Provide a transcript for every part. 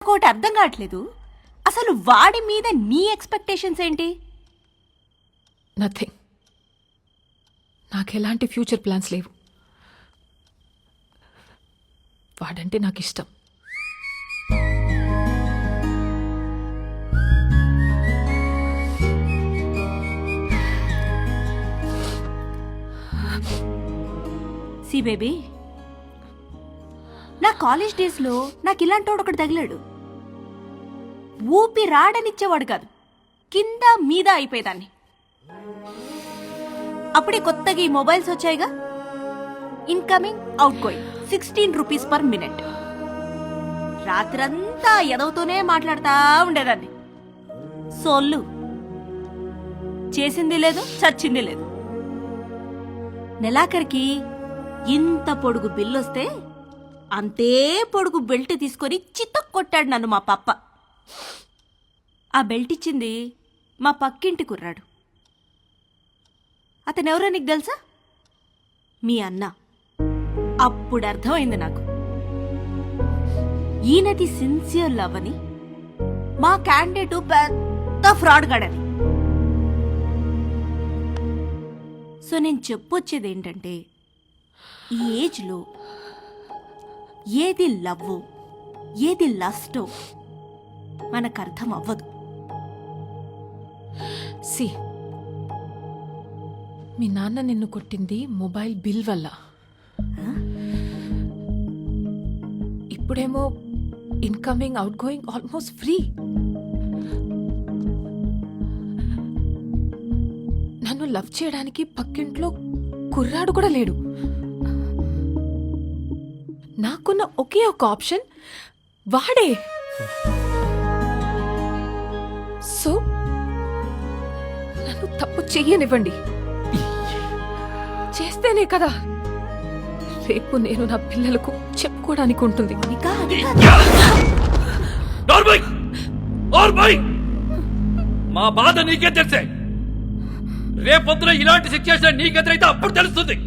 నాకోటి అర్థం కావట్లేదు. అసలు వాడి మీద నీ ఎక్స్పెక్టేషన్స్ ఏంటి? నథింగ్. నాకు ఎలాంటి ఫ్యూచర్ ప్లాన్స్ లేవు. వాడంటే నాకు ఇష్టం. సి బేబీ, నా కాలేజ్ డేస్లో నాకు ఇలాంటోడు ఒకటి తగిలాడు. ఊపి రాడనిచ్చేవాడు కాదు, కింద మీద అయిపోయేదాన్ని. అప్పుడే కొత్తగా ఈ మొబైల్స్ వచ్చాయిగా, incoming outgoing 16 rupees per minute. రాత్రంతా ఎదవుతూనే మాట్లాడుతూ ఉండేదాన్ని. సోళ్ళు చేసింది లేదు, చచ్చింది లేదు. నెలాఖరికి ఇంత పొడుగు బిల్లొస్తే అంతే పొడుగు బెల్ట్ తీసుకొని చితక్కొట్టాడు నన్ను మా పప్ప. ఆ బెల్ట్ ఇచ్చింది మా పక్కింటి కుర్రాడు. అతనెవరో నీకు తెలుసా? మీ అన్న. అప్పుడు అర్థమైంది నాకు, ఈయనది సిన్సియర్ లవ్ అని, మా క్యాండిడేట్ పెద్ద ఫ్రాడ్ గాడని. సో నేను చెప్పొచ్చేది ఏంటంటే, ఈ ఏజ్లో ఏది లవ్వో ఏది లస్టో మనకు అర్థం అవ్వదు. సి, మీ నాన్న నిన్ను కొట్టింది మొబైల్ బిల్ వల్ల. ఇప్పుడేమో incoming out going almost free. నన్ను లవ్ చేయడానికి పక్కింట్లో కుర్రాడు కూడా లేడు. నాకున్న ఒకే ఒక ఆప్షన్ వాడే. సో నన్ను తప్పు చెయ్యనివ్వండి. చేస్తేనే కదా రేపు నేను నా పిల్లలకు చెప్పుకోవడానికి ఉంటుంది. మా బాధ నీకే తెలిసే. రేపొద్దున ఇలాంటి సిచ్యువేషన్ నీకెదురైతే అప్పుడు తెలుస్తుంది.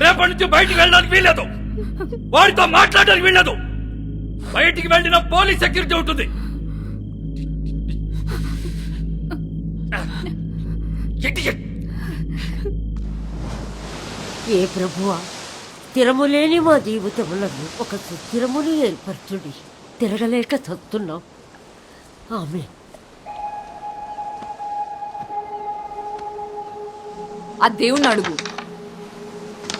రేపటి నుంచి బయటికి వెళ్ళడానికి వీల్లేదు, వాడితో మాట్లాడడానికి వీల్లేదు. బయటికి వెళ్ళిన పోలీస్ సెక్యూరిటీ ఉంటుంది. ఏ ప్రభువా, స్థిరములేని మా జీవితములను ఒక సుస్థిరముని ఏర్పరచుడి. తిరగలేక చస్తున్నాం. ఆమె ఆ దేవుణ్ణి అడుగు,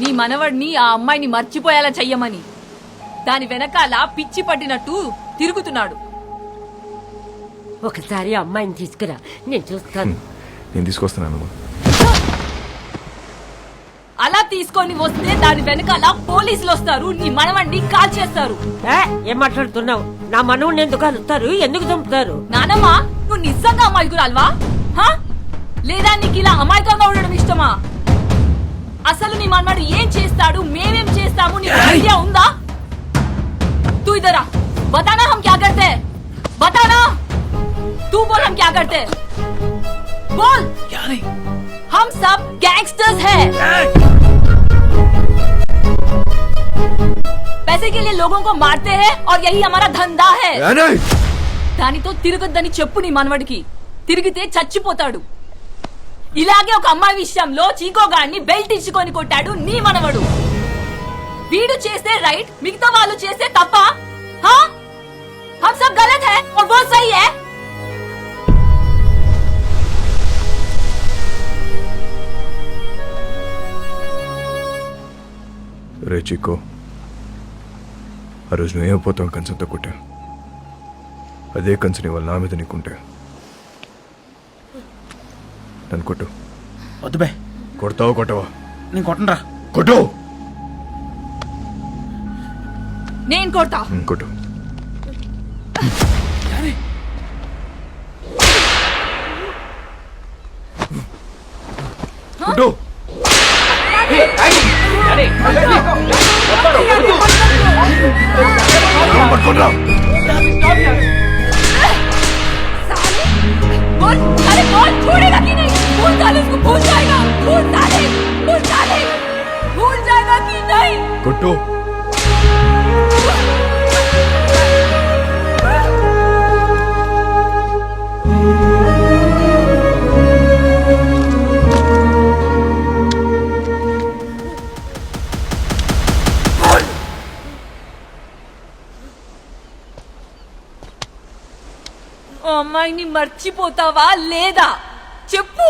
నీ మనవడిని ఆ అమ్మాయిని మర్చిపోయేలా చెయ్యమని. దాని వెనకాల పిచ్చి పట్టినట్టు తిరుగుతున్నాడు. ఒకసారి అమ్మాయిని తీసుకురా, నేను చూస్తాను. నేను తీసుకొస్తున్నాను. అలా తీసుకొని వస్తే దాని వెనకాల పోలీసులు వస్తారు, నీ మనవడిని కాల్ చేస్తారు. ఏం మాట్లాడుతున్నావు? నా మనవుని ఎందుకు కలుస్తారు? ఎందుకు చంపుతారు? నానమ్మ, నువ్వు నిజంగా అమాయకురాల్వా? లేదా నీకు ఇలా అమాయకంగా ఉండడం ఇష్టమా? అసలు నీ మనవాడు ఏం చేస్తాడు, మేమేం చేస్తాము, నీకు ఐడియా ఉందా? तू इधर आ, बताना हम क्या करते हैं, बताना. तू बोल हम क्या करते हैं, बोल. हम सब गैंगस्टर्स हैं. पैसे के लिए लोगों को मारते हैं और यही हमारा धंधा है. దానితో తిరగొద్దని చెప్పు నీ మనవడికి. తిరిగితే చచ్చిపోతాడు. ఇలాగే ఒక అమ్మాయి విషయంలో చీకోగాడిని బెల్ట్ ఇచ్చుకొని కొట్టాడు నీ మనవడు. వీడు చేస్తే రైట్, మిగతా వాళ్ళు చేస్తే తప్ప? हम सब गलत है और वो सही है. రే చిక్కు, ఆ రోజు నువ్వేం పోతావు కంచంతో కొట్టా. అదే కంచని వాళ్ళ నా మీద నీకుంటే నన్ను కొట్టు. వద్దు బే. కొడతావా కొట్టవా? నేను కొట్టనరా. కొట్టు. నేను కొడతా. కొట్టు. కొట్టు. పట్టుకోండిరా. बोल, अरे बोल, छोड़ेगा कि नहीं? भूल जाए उसको, भूल जाएगा. भूल जाएगा कि नहीं? కొట్టు. ఆ అమ్మాయిని మర్చిపోతావా లేదా చెప్పు.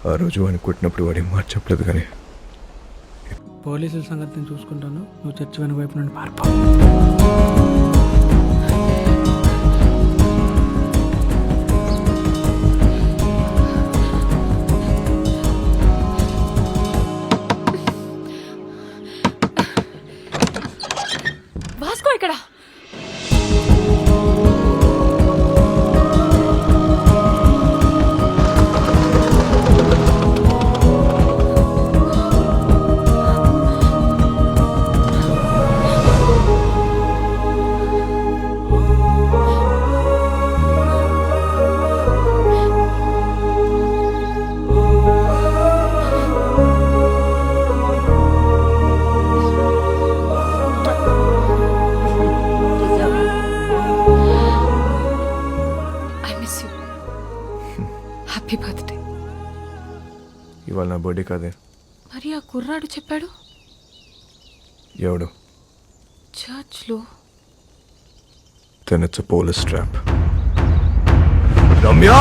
ఆ రోజు వాడిని కొట్టినప్పుడు వాడి మాట చెప్పలేదు కానీ పోలీసుల సంగతి నేను చూసుకుంటాను, నువ్వు చర్చి వెనుక వైపు నుండి పారిపో. వాస్కో ఇక్కడ. I miss you. Happy birthday. ఇవాళ నా బర్త్డే కాదే. మరి ఆ కుర్రాడు చెప్పాడు ఎవడు? చర్చ్లో. Then it's a police trap. Ramya!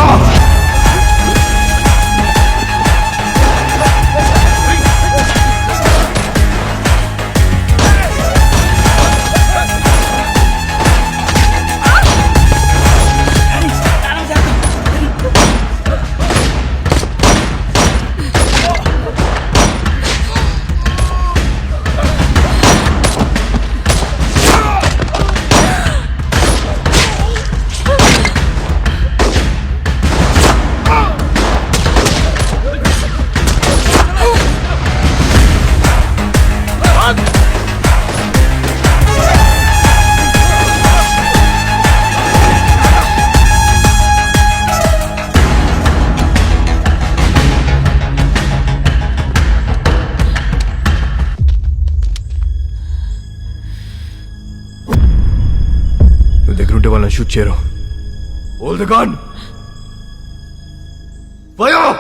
దగ్గర ఉంటే వాళ్ళని షూట్ చేయరు. Hold the gun! Fire!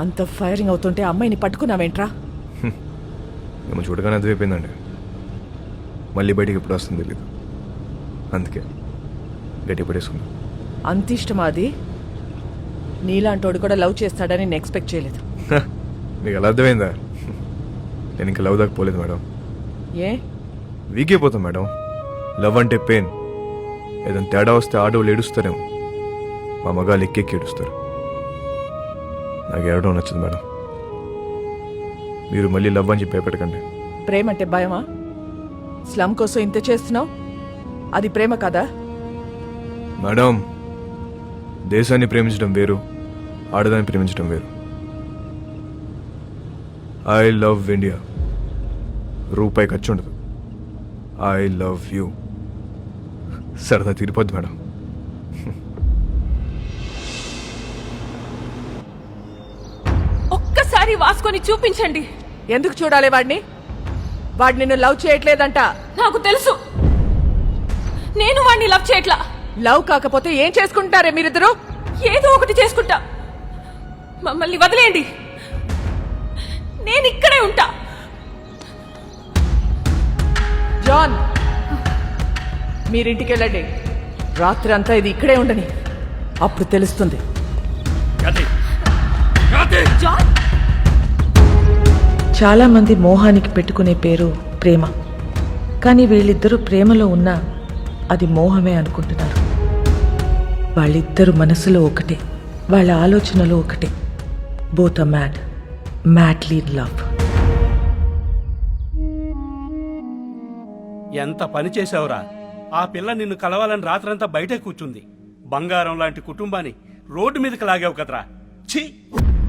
అంత ఫైరింగ్ అవుతుంటే అమ్మాయిని పట్టుకున్నావేంట్రా? మేము చూడగానే అర్థమైపోయిందండి. మళ్ళీ బయటికి ఎప్పుడు వస్తుంది తెలీదు, అందుకే గట్టి పడేసుకున్నాం. అంత ఇష్టమా అది? నీలాంటోడు కూడా లవ్ చేస్తాడని నేను ఎక్స్పెక్ట్ చేయలేదు. మీకు ఎలా అర్థమైందా? నేను ఇంకా లవ్ దాకా పోలేదు మేడం. ఏ వీక్ అయిపోతాం మేడం. లవ్ అంటే పెయిన్. ఏదైనా తేడా వస్తే ఆడవాళ్ళు ఏడుస్తారేమో, మా మగాళ్ళు ఎక్కెక్కి ఏడుస్తారు. నాకు ఏడవడం నచ్చదు మేడం. మీరు మళ్ళీ లవ్ అని చెప్పి భయపెట్టకండి. ప్రేమ అంటే భయమా? స్లమ్ కోసం ఇంత చేస్తున్నావు, అది ప్రేమ కదా? మేడం, దేశాన్ని ప్రేమించడం వేరు, ఆడదాన్ని ప్రేమించడం వేరు. I love India. రూపాయి ఖర్చు ఉండదు. I love you. సరదా తీరిపోద్ది మేడం. ఒక్కసారి వాసుకొని చూపించండి. ఎందుకు చూడాలి వాడిని? వాడు నిన్ను లవ్ చేయట్లేదంట. నాకు తెలుసు, నేను వాడిని లవ్ చేయట్లా. లవ్ కాకపోతే ఏం చేసుకుంటారే మీరిద్దరు? ఏదో ఒకటి చేసుకుంటా. మమ్మల్ని వదిలేయండి, నేను ఇక్కడే ఉంటా. జాన్, మీరింటికి వెళ్ళండి. రాత్రి అంతా ఇది ఇక్కడే ఉండని. అప్పుడు తెలుస్తుంది. ఖ్యాతి ఖ్యాతి జాన్ చాలా మంది మోహానికి పెట్టుకునే పేరు ప్రేమ. కానీ వీళ్ళిద్దరూ ప్రేమలో ఉన్నా అది మోహమే అనుకుంటున్నారు. వాళ్ళిద్దరు మనసులో ఒకటే, వాళ్ళ ఆలోచనలో ఒకటే. Both are mad, madly in love. ఎంత పని చేశావురా? ఆ పిల్ల నిన్ను కలవాలని రాత్రంతా బయటే కూర్చుంది. బంగారం లాంటి కుటుంబాన్ని రోడ్డు మీదకి లాగావు కదరా. ఛీ!